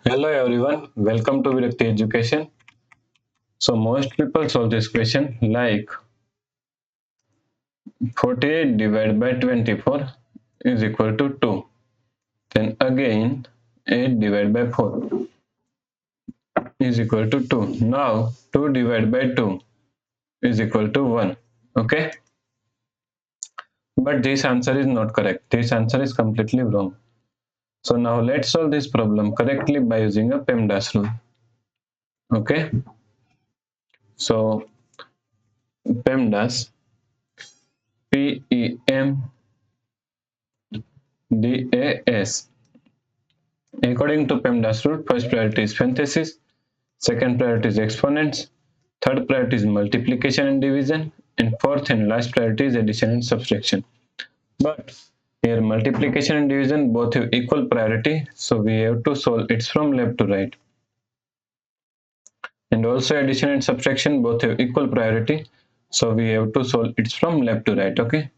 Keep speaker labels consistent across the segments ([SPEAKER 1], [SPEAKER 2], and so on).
[SPEAKER 1] Hello everyone, welcome to Virakti Education. So most people solve this question like 48 divided by 24 is equal to 2. Then again 8 divided by 4 is equal to 2. Now 2 divided by 2 is equal to 1. Okay? But this answer is not correct. This answer is completely wrong. So now let's solve this problem correctly by using a PEMDAS rule. Okay? So PEMDAS PEMDAS. According to PEMDAS rule, first priority is parenthesis, second priority is exponents, third priority is multiplication and division, and fourth and last priority is addition and subtraction. But here multiplication and division both have equal priority, so we have to solve it from left to right. And also addition and subtraction both have equal priority, so we have to solve it from left to right. Okay.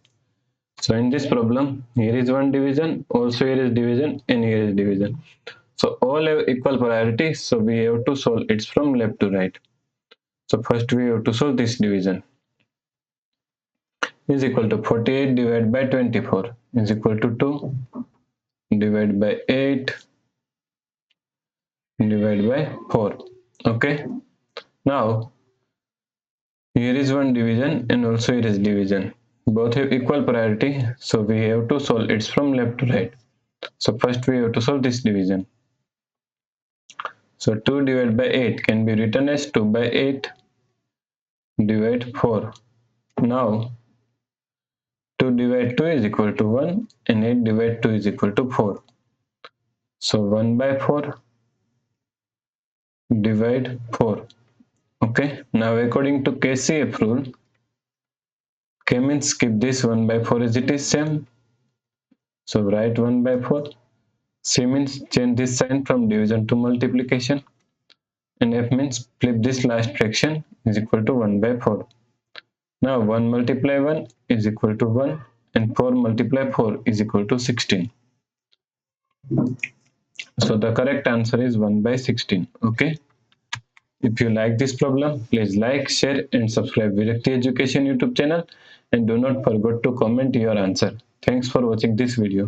[SPEAKER 1] So in this problem, here is one division, also here is division, and here is division. So all have equal priority, so we have to solve it from left to right. So first we have to solve this division. Is equal to 48 divided by 24 is equal to 2 divided by 8 divided by 4. Okay. Now here is one division and also here is division. Both have equal priority, so we have to solve it from left to right. So first we have to solve this division. So 2 divided by 8 can be written as 2 by 8 divide 4. Now 2 divide 2 is equal to 1 and 8 divide 2 is equal to 4. So 1 by 4 divide 4. Okay. Now according to KCF rule, K means keep this 1 by 4 as it is same. So write 1 by 4. C means change this sign from division to multiplication. And F means flip this last fraction is equal to 1 by 4. Now 1 multiply 1 is equal to 1 and 4 multiply 4 is equal to 16. So the correct answer is 1 by 16. Okay. If you like this problem, please like, share and subscribe Virakti Education YouTube channel and do not forget to comment your answer. Thanks for watching this video.